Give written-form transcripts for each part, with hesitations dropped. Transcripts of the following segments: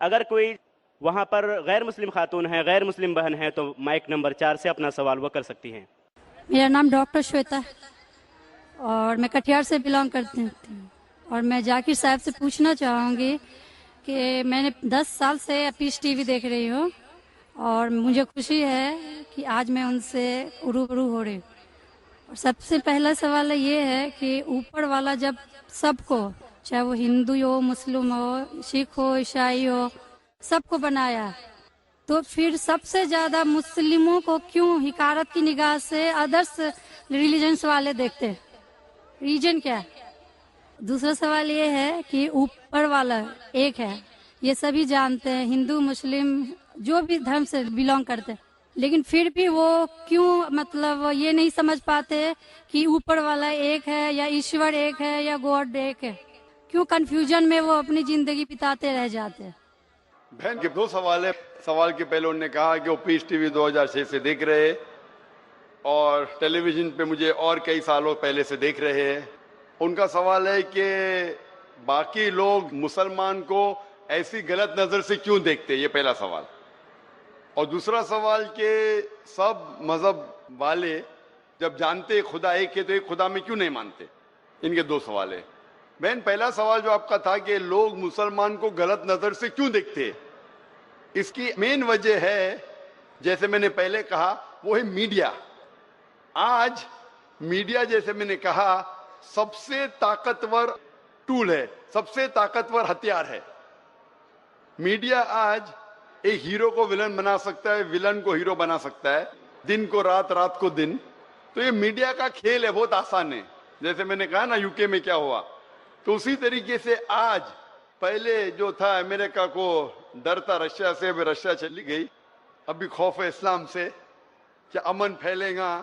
अगर कोई वहाँ पर गैर मुस्लिम खातून है, गैर मुस्लिम बहन है, तो माइक नंबर 4 से अपना सवाल वो कर सकती हैं। मेरा नाम डॉक्टर श्वेता है और मैं कटिहार से बिलोंग करती हूँ। और मैं जाकिर साहब से पूछना चाहूँगी कि मैंने 10 साल से पीस टीवी देख रही हूँ और मुझे खुशी है कि आज मैं उनसे रूबरू हो रही हूँ। और सबसे पहला सवाल ये है कि ऊपर वाला जब सबको, चाहे वो हिंदू हो, मुस्लिम हो, सिख हो, ईसाई हो, सबको बनाया, तो फिर सबसे ज्यादा मुस्लिमों को क्यों हिकारत की निगाह से अदर्स रिलीजन्स वाले देखते हैं? रीजन क्या है? दूसरा सवाल ये है कि ऊपर वाला एक है, ये सभी जानते हैं, हिंदू मुस्लिम जो भी धर्म से बिलोंग करते हैं, लेकिन फिर भी वो क्यों मतलब ये नहीं समझ पाते कि ऊपर वाला एक है या ईश्वर एक है या गॉड एक है? क्यों कंफ्यूजन में वो अपनी जिंदगी बिताते रह जाते हैं? बहन के दो सवाल है। सवाल के पहले उन्होंने कहा कि वो पीस टीवी 2006 से देख रहे हैं और टेलीविजन पे मुझे और कई सालों पहले से देख रहे हैं। उनका सवाल है कि बाकी लोग मुसलमान को ऐसी गलत नजर से क्यों देखते हैं, ये पहला सवाल। और दूसरा सवाल कि सब मजहब वाले जब जानते खुदा एक है तो एक खुदा में क्यों नहीं मानते। इनके दो सवाल है। बहन, पहला सवाल जो आपका था कि लोग मुसलमान को गलत नजर से क्यों देखते हैं, इसकी मेन वजह है, जैसे मैंने पहले कहा, वो है मीडिया। आज मीडिया, जैसे मैंने कहा, सबसे ताकतवर टूल है, सबसे ताकतवर हथियार है। मीडिया आज एक हीरो को विलन बना सकता है, विलन को हीरो बना सकता है, दिन को रात, रात को दिन। तो ये मीडिया का खेल है, बहुत आसान है। जैसे मैंने कहा ना यूके में क्या हुआ, तो उसी तरीके से आज पहले जो था अमेरिका को डर था रशिया से, अभी रशिया चली गई। अभी खौफ है इस्लाम से कि अमन फैलेगा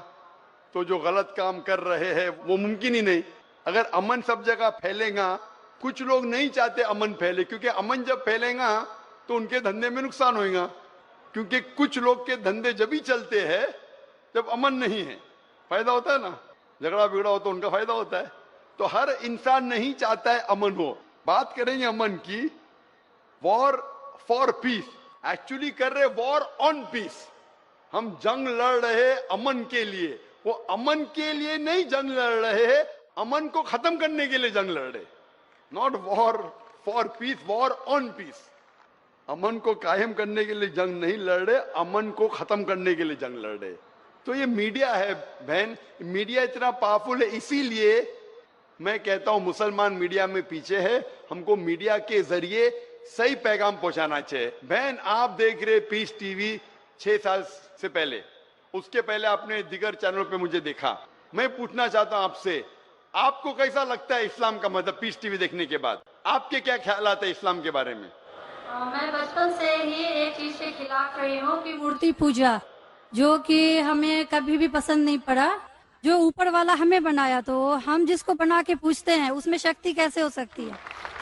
तो जो गलत काम कर रहे हैं वो मुमकिन ही नहीं। अगर अमन सब जगह फैलेगा, कुछ लोग नहीं चाहते अमन फैले, क्योंकि अमन जब फैलेगा तो उनके धंधे में नुकसान होगा। क्योंकि कुछ लोग के धंधे जब ही चलते हैं जब अमन नहीं है। फायदा होता है ना, झगड़ा बिगड़ा हो तो उनका फायदा होता है। तो हर इंसान नहीं चाहता है अमन हो। बात करेंगे अमन की, वॉर फॉर पीस, एक्चुअली कर रहे वॉर ऑन पीस। हम जंग लड़ रहे अमन के लिए, वो अमन के लिए नहीं जंग लड़ रहे, अमन को खत्म करने के लिए जंग लड़ रहे। Not war for peace, war on peace. अमन को कायम करने के लिए जंग नहीं लड़ रहे, अमन को खत्म करने के लिए जंग लड़ रहे। तो ये मीडिया है बहन, मीडिया इतना पावरफुल है। इसीलिए मैं कहता हूं मुसलमान मीडिया में पीछे है। हमको मीडिया के जरिए सही पैगाम पहुंचाना चाहिए। बहन, आप देख रहे पीस टीवी 6 साल से पहले, उसके पहले आपने दिगर चैनल पे मुझे देखा। मैं पूछना चाहता हूं आपसे, आपको कैसा लगता है इस्लाम का मजहब पीस टीवी देखने के बाद? आपके क्या ख्याल है इस्लाम के बारे में? मैं बचपन से ही एक चीज के खिलाफ रही हूँ कि मूर्ति पूजा, जो कि हमें कभी भी पसंद नहीं पड़ा। जो ऊपर वाला हमें बनाया, तो हम जिसको बना के पूछते हैं उसमें शक्ति कैसे हो सकती है?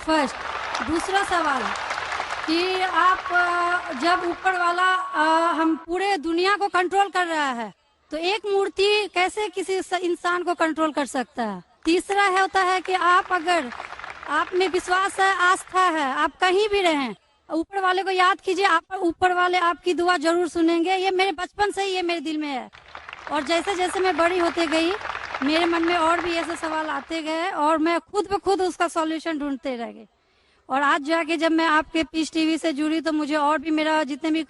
फर्स्ट। दूसरा सवाल कि आप जब ऊपर वाला हम पूरे दुनिया को कंट्रोल कर रहा है, तो एक मूर्ति कैसे किसी इंसान को कंट्रोल कर सकता है? तीसरा है होता है कि आप अगर आप में विश्वास है, आस्था है, आप कहीं भी रहें, ऊपर वाले को याद कीजिए, आप ऊपर वाले आपकी दुआ जरूर सुनेंगे। ये मेरे बचपन से ही ये मेरे दिल में है। और जैसे जैसे मैं बड़ी होते गई, मेरे मन में और भी ऐसे सवाल आते गए और मैं खुद ब खुद उसका सॉल्यूशन ढूंढते रह गई। और आज जाके जब मैं आपके पीस टीवी से जुड़ी, तो मुझे और भी मेरा जितने भी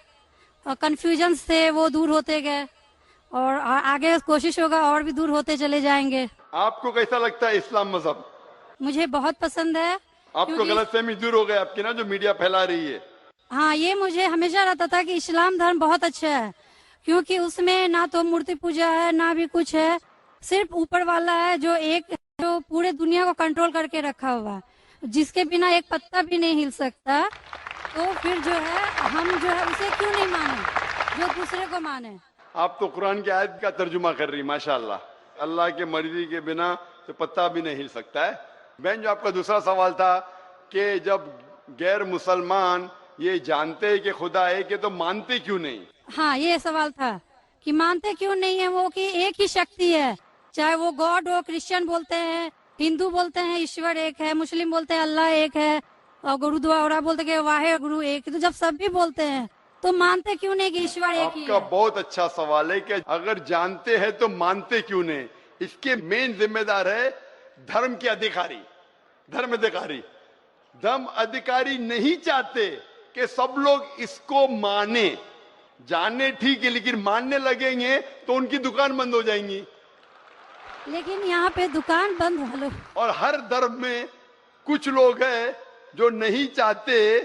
कंफ्यूजन थे वो दूर होते गए और आगे कोशिश होगा और भी दूर होते चले जाएंगे। आपको कैसा लगता है इस्लाम मजहब? मुझे बहुत पसंद है। आपको गलतफहमी दूर हो गई आपकी ना, जो मीडिया फैला रही है? हाँ, ये मुझे हमेशा रहता था कि इस्लाम धर्म बहुत अच्छा है, क्योंकि उसमें ना तो मूर्ति पूजा है ना भी कुछ है, सिर्फ ऊपर वाला है जो एक, जो पूरे दुनिया को कंट्रोल करके रखा हुआ है, जिसके बिना एक पत्ता भी नहीं हिल सकता। तो फिर जो है हम जो है उसे क्यों नहीं माने, जो दूसरे को माने। आप तो कुरान की आयत का तर्जुमा कर रही, माशाल्लाह। अल्लाह के मर्जी के बिना तो पत्ता भी नहीं हिल सकता है। बहन, जो आपका दूसरा सवाल था कि जब गैर मुसलमान ये जानते हैं कि खुदा है कि, तो मानते क्यों नहीं? हाँ, ये सवाल था कि मानते क्यों नहीं है वो, कि एक ही शक्ति है, चाहे वो गॉड हो, क्रिश्चियन बोलते हैं, हिंदू बोलते हैं ईश्वर एक है, मुस्लिम बोलते हैं अल्लाह एक है, और गुरुद्वारा बोलते कि वाहे गुरु एक, तो जब सब भी बोलते हैं तो मानते क्यों नहीं कि ईश्वर एक ही आपका है? बहुत अच्छा सवाल है कि अगर जानते हैं तो मानते क्यों नहीं। इसके मेन जिम्मेदार है धर्म के अधिकारी, धर्म अधिकारी। धर्म अधिकारी नहीं चाहते कि सब लोग इसको माने, जाने ठीक है, लेकिन मानने लगेंगे तो उनकी दुकान बंद हो जाएंगी। लेकिन यहाँ पे दुकान बंद हेलो और हर धर्म में कुछ लोग हैं जो नहीं चाहते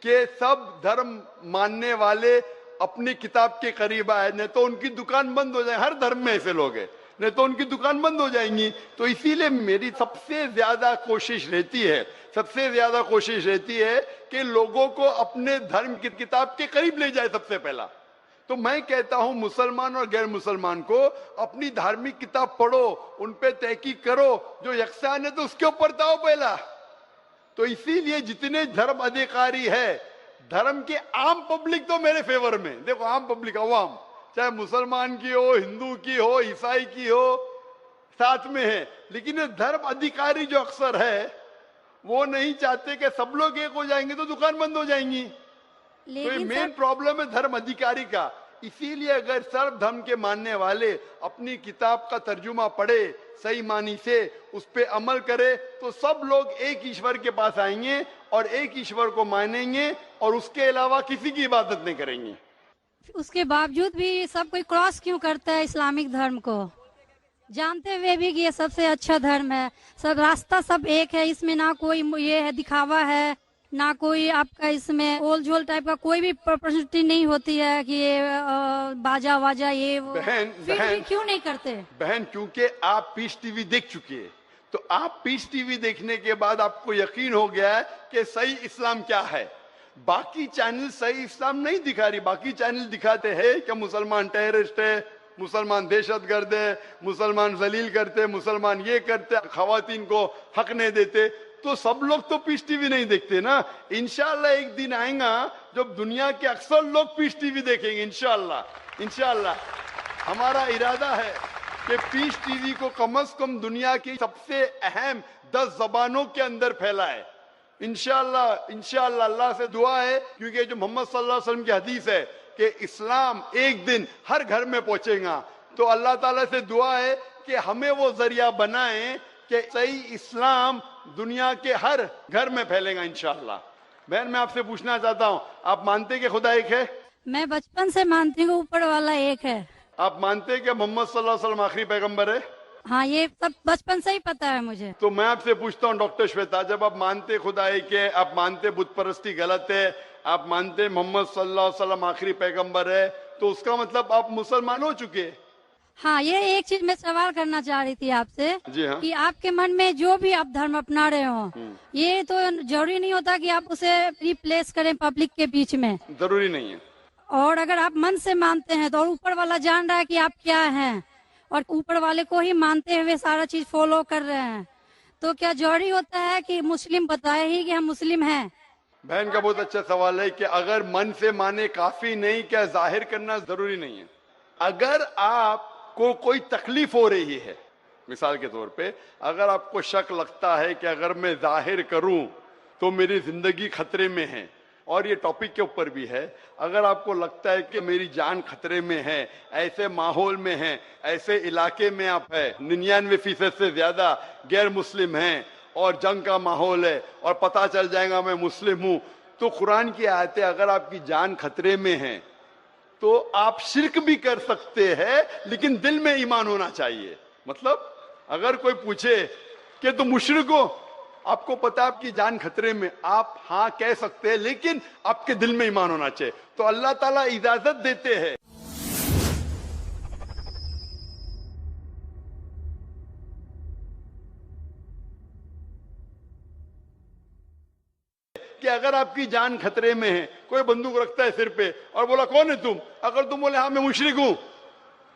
कि सब धर्म मानने वाले अपनी किताब के करीब आए, नहीं तो उनकी दुकान बंद हो जाए। हर धर्म में ऐसे लोग हैं, नहीं तो उनकी दुकान बंद हो जाएंगी। तो इसीलिए मेरी सबसे ज्यादा कोशिश रहती है कि लोगों को अपने धर्म की किताब के करीब ले जाए सबसे पहला। तो मैं कहता हूं मुसलमान और गैर मुसलमान को अपनी धार्मिक किताब पढ़ो, उन पे तहकीक करो, जो यकसान है तो उसके ऊपर जाओ पहला। तो इसीलिए जितने धर्म अधिकारी है, धर्म के आम पब्लिक तो मेरे फेवर में, देखो आम पब्लिक अवाम, चाहे मुसलमान की हो, हिंदू की हो, ईसाई की हो, साथ में है। लेकिन ये धर्म अधिकारी जो अक्सर है वो नहीं चाहते कि सब लोग एक हो जाएंगे तो दुकान बंद हो जाएंगी। तो ये लेकिन मेन प्रॉब्लम है धर्म अधिकारी का। इसीलिए अगर सर्व धर्म के मानने वाले अपनी किताब का तर्जुमा पढ़े, सही मानी से उस पे अमल करे, तो सब लोग एक ईश्वर के पास आएंगे और एक ईश्वर को मानेंगे और उसके अलावा किसी की इबादत नहीं करेंगे। उसके बावजूद भी सब कोई क्रॉस क्यों करता है इस्लामिक धर्म को, जानते हुए भी कि ये सबसे अच्छा धर्म है, सब रास्ता सब एक है, इसमें ना कोई ये है दिखावा है, ना कोई आपका इसमें ओल झोल टाइप का कोई भी प्रॉपर्टी नहीं होती है कि ये बाजा वाजा ये वो। फिर भी क्यों नहीं करते? बहन, क्योंकि आप पीस टीवी देख चुके हैं, तो आप पीस टीवी देखने के बाद आपको यकीन हो गया है कि सही इस्लाम क्या है। बाकी चैनल सही इस्लाम नहीं दिखा रही। बाकी चैनल दिखाते हैं कि मुसलमान टेररिस्ट है, मुसलमान दहशतगर्द है, मुसलमान जलील करते, मुसलमान ये करते, खवातीन को हक नहीं देते। तो सब लोग तो पीस टीवी नहीं देखते ना। इंशाल्लाह एक दिन आएगा जब दुनिया के अक्सर लोग पीस टीवी देखेंगे। इंशाल्लाह हमारा इरादा है कि पीस टीवी को कम से कम दुनिया की सबसे अहम 10 जबानों के अंदर फैलाए। इंशाल्लाह अल्लाह से दुआ है, क्योंकि जो मोहम्मद सल्लल्लाहु अलैहि वसल्लम की हदीस है कि इस्लाम एक दिन हर घर में पहुंचेगा, तो अल्लाह ताला से दुआ है कि हमें वो जरिया बनाए कि सही इस्लाम दुनिया के हर घर में फैलेगा इंशाल्लाह। बहन, मैं आपसे पूछना चाहता हूँ, आप मानते हैं कि खुदा एक है? मैं बचपन से मानती हूँ ऊपर वाला एक है। आप मानते हैं कि मोहम्मद सल्लल्लाहु अलैहि वसल्लम आखिरी पैगंबर है? हाँ, ये सब बचपन से ही पता है मुझे। तो मैं आपसे पूछता हूँ डॉक्टर श्वेता, जब आप मानते खुदा एक है, आप मानते बुत परस्ती गलत है, आप मानते मोहम्मद सल्लल्लाहु अलैहि वसल्लम आखिरी पैगंबर है, तो उसका मतलब आप मुसलमान हो चुके। हाँ, ये एक चीज मैं सवाल करना चाह रही थी आपसे। जी हाँ। कि आपके मन में जो भी आप धर्म अपना रहे हो, ये तो जरूरी नहीं होता कि आप उसे रिप्लेस करें पब्लिक के बीच में। जरूरी नहीं है। और अगर आप मन से मानते हैं तो, और ऊपर वाला जान रहा है कि आप क्या हैं, और ऊपर वाले को ही मानते हुए सारा चीज फॉलो कर रहे हैं, तो क्या जरूरी होता है कि मुस्लिम बताए ही कि हम मुस्लिम हैं? बहन का बहुत अच्छा सवाल है कि अगर मन से माने काफी नहीं, क्या जाहिर करना जरूरी नहीं है? अगर आपको कोई तकलीफ हो रही है, मिसाल के तौर पे अगर आपको शक लगता है कि अगर मैं जाहिर करूं तो मेरी जिंदगी खतरे में है, और ये टॉपिक के ऊपर भी है, अगर आपको लगता है कि मेरी जान खतरे में है, ऐसे माहौल में है, ऐसे इलाके में आप है, 99% से ज्यादा गैर मुस्लिम हैं और जंग का माहौल है और पता चल जाएगा मैं मुस्लिम हूं, तो कुरान की आयतें, अगर आपकी जान खतरे में है तो आप शिर्क भी कर सकते हैं, लेकिन दिल में ईमान होना चाहिए। मतलब अगर कोई पूछे कि तुम मुशरिक हो, आपको पता है आपकी जान खतरे में, आप हाँ कह सकते हैं, लेकिन आपके दिल में ईमान होना चाहिए। तो अल्लाह ताला इजाजत देते हैं कि अगर आपकी जान खतरे में है, कोई बंदूक रखता है सिर पे और बोला कौन है तुम, अगर तुम बोले हाँ मैं मुशरिक हूं,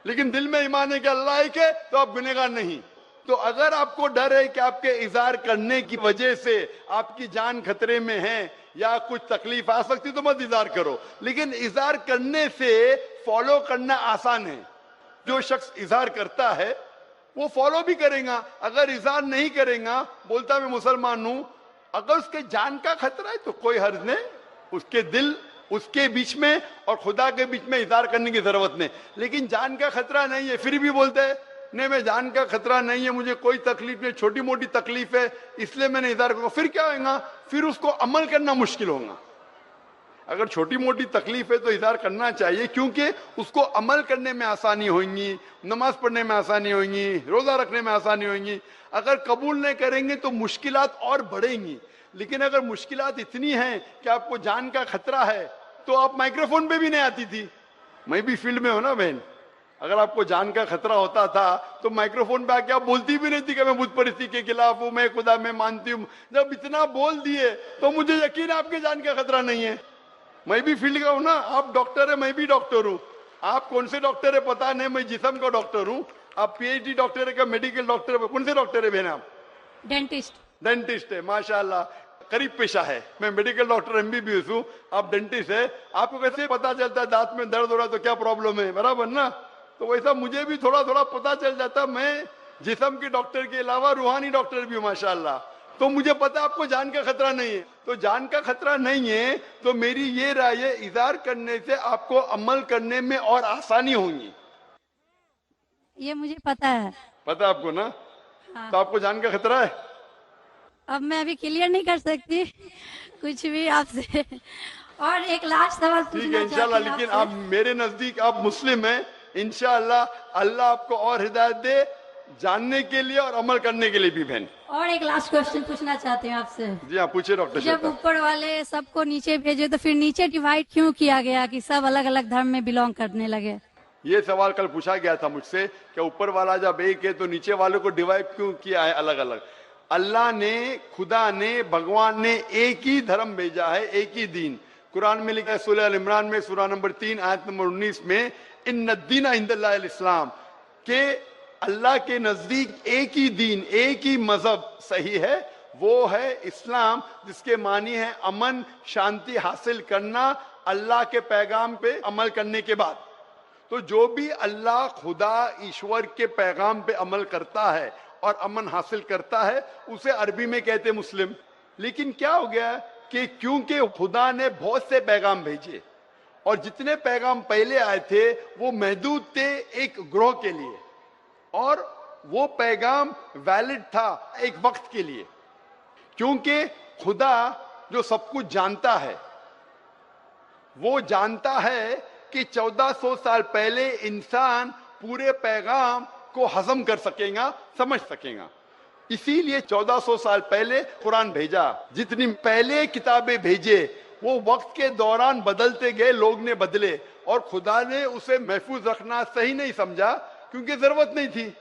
लेकिन दिल में ईमान है कि अल्लाह एक है, तो आप गुनहगार नहीं। तो अगर आपको डर है कि आपके इज़हार करने की वजह से आपकी जान खतरे में है या कुछ तकलीफ आ सकती, तो मत इज़हार करो। लेकिन इज़हार करने से फॉलो करना आसान है। जो शख्स इज़हार करता है वो फॉलो भी करेगा। अगर इज़हार नहीं करेगा, बोलता मैं मुसलमान हूं, अगर उसके जान का खतरा है तो कोई हर्ज नहीं, उसके दिल उसके बीच में और खुदा के बीच में इज़हार करने की जरूरत नहीं। लेकिन जान का खतरा नहीं है फिर भी बोलते हैं नहीं मैं जान का खतरा नहीं है, मुझे कोई तकलीफ नहीं, छोटी मोटी तकलीफ है इसलिए मैंने इज़हार करूंगा, फिर क्या होगा, फिर उसको अमल करना मुश्किल होगा। अगर छोटी मोटी तकलीफ है तो इज़हार करना चाहिए, क्योंकि उसको अमल करने में आसानी होगी, नमाज पढ़ने में आसानी होगी, रोजा रखने में आसानी होगी। अगर कबूल नहीं करेंगे तो मुश्किलात और बढ़ेंगी। लेकिन अगर मुश्किलात इतनी हैं कि आपको जान का खतरा है तो आप माइक्रोफोन पे भी नहीं आती थी। मैं भी फील्ड में हूं ना बहन, अगर आपको जान का खतरा होता था तो माइक्रोफोन पे आके आप बोलती भी नहीं थी कि मैं बुत परिस्थिति के खिलाफ हूं, मैं खुदा में मानती हूं। जब इतना बोल दिए तो मुझे यकीन है आपके जान का खतरा नहीं है। मैं भी फील्ड का हूं ना, आप डॉक्टर है मैं भी डॉक्टर हूं। आप कौन से डॉक्टर है पता नहीं, मैं जिस्म का डॉक्टर हूं, आप पीएचडी डॉक्टर है क्या मेडिकल डॉक्टर है, कौन से डॉक्टर है बहन आप? डेंटिस्ट। डेंटिस्ट है, माशाल्लाह करीब पेशा है। मैं मेडिकल डॉक्टर एमबीबीएस हूँ, आप डेंटिस्ट है। आपको कैसे पता चलता है दांत में दर्द हो रहा है तो क्या प्रॉब्लम है, बराबर ना? तो वैसा मुझे भी थोड़ा थोड़ा पता चल जाता। मैं जिस्म के डॉक्टर के अलावा रूहानी डॉक्टर भी हूँ माशाल्लाह। तो मुझे पता आपको जान का खतरा नहीं है। तो जान का खतरा नहीं है तो मेरी ये राय है, इज़हार करने से आपको अमल करने में और आसानी होगी। ये मुझे पता है। पता आपको ना? हाँ। तो आपको जान का खतरा है? अब मैं अभी क्लियर नहीं कर सकती कुछ भी आपसे। और एक लास्ट सवाल ठीक है पूछना इंशाल्लाह, चाहती हूँ लेकिन आपसे। आप मेरे नजदीक आप मुस्लिम हैं, इंशाल्लाह अल्लाह आपको और हिदायत दे जानने के लिए और अमल करने के लिए भी बहन। और एक लास्ट क्वेश्चन पूछना चाहती हूँ आपसे। जी हाँ पूछे डॉक्टर जब श्वेता। ऊपर वाले सबको नीचे भेजे तो फिर नीचे डिवाइड क्यों किया गया कि सब अलग अलग धर्म में बिलोंग करने लगे? ये सवाल कल पूछा गया था मुझसे कि ऊपर वाला जब एक है तो नीचे वालों को डिवाइड क्यों किया है अलग अलग? अल्लाह ने, खुदा ने, भगवान ने एक ही धर्म भेजा है, एक ही दीन। कुरान में लिखा है सूरह अल इमरान में सूरह नंबर 3 आयत नंबर 19 में, इन्नद दीन इंदल्लाहिल इस्लाम, के अल्लाह के नजदीक एक ही दीन, एक ही मजहब सही है, वो है इस्लाम, जिसके मानी है अमन शांति हासिल करना अल्लाह के पैगाम पे अमल करने के बाद। तो जो भी अल्लाह खुदा ईश्वर के पैगाम पे अमल करता है और अमन हासिल करता है उसे अरबी में कहते मुस्लिम। लेकिन क्या हो गया कि क्योंकि खुदा ने बहुत से पैगाम भेजे और जितने पैगाम पहले आए थे वो महदूद थे एक ग्रोह के लिए, और वो पैगाम वैलिड था एक वक्त के लिए, क्योंकि खुदा जो सब कुछ जानता है वो जानता है कि 1400 साल पहले इंसान पूरे पैगाम को हजम कर सकेगा, समझ सकेगा। इसीलिए 1400 साल पहले कुरान भेजा। जितनी पहले किताबें भेजे वो वक्त के दौरान बदलते गए, लोग ने बदले, और खुदा ने उसे महफूज रखना सही नहीं समझा क्योंकि जरूरत नहीं थी।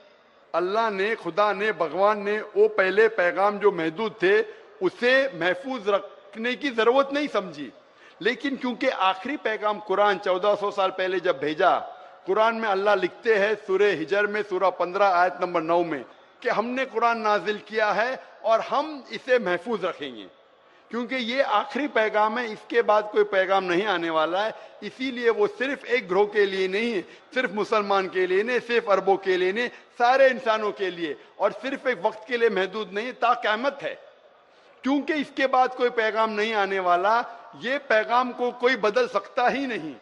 अल्लाह ने, खुदा ने, भगवान ने वो पहले पैगाम जो महदूद थे उसे महफूज रखने की जरूरत नहीं समझी। लेकिन क्योंकि आखिरी पैगाम कुरान 1400 साल पहले जब भेजा, कुरान में अल्लाह लिखते हैं सूरह हिजर में सूरह 15 आयत नंबर 9 में कि हमने कुरान नाजिल किया है और हम इसे महफूज रखेंगे, क्योंकि ये आखिरी पैगाम है, इसके बाद कोई पैगाम नहीं आने वाला है। इसीलिए वो सिर्फ एक ग्रोह के लिए नहीं है, सिर्फ मुसलमान के लिए नहीं, सिर्फ अरबों के लिए नहीं, सारे इंसानों के लिए, और सिर्फ एक वक्त के लिए महदूद नहीं, ता क़यामत है। क्योंकि इसके बाद कोई पैगाम नहीं आने वाला, ये पैगाम को कोई बदल सकता ही नहीं।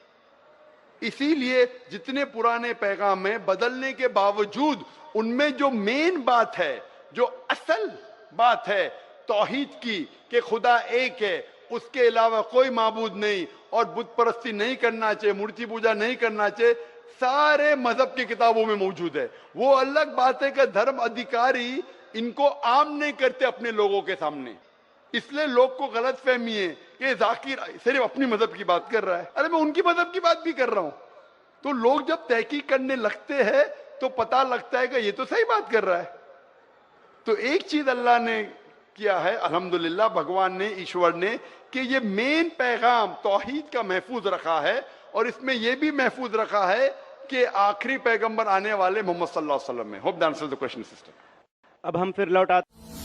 इसीलिए जितने पुराने पैगाम हैं, बदलने के बावजूद उनमें जो मेन बात है, जो असल बात है तौहीद की, कि खुदा एक है, उसके अलावा कोई माबूद नहीं, और बुत परस्ती नहीं करना चाहिए, मूर्ति पूजा नहीं करना चाहिए, सारे मजहब की किताबों में मौजूद है। वो अलग बात है कि धर्म अधिकारी इनको आम नहीं करते अपने लोगों के सामने, इसलिए लोग को गलत फहमी है कि जाकिर सिर्फ अपनी मजहब की बात कर रहा है। अरे मैं उनकी मजहब की बात भी कर रहा हूं। तो लोग जब तहकीक करने लगते हैं तो पता लगता है कि ये तो सही बात कर रहा है। तो एक चीज अल्लाह ने किया है, अल्हम्दुलिल्लाह, भगवान ने, ईश्वर ने, कि ये मेन पैगाम तौहीद का महफूज रखा है, और इसमें यह भी महफूज रखा है कि आखिरी पैगंबर आने वाले मोहम्मद सल्लल्लाहु अलैहि वसल्लम में। Hope that answers the question sister. अब हम फिर लौट आते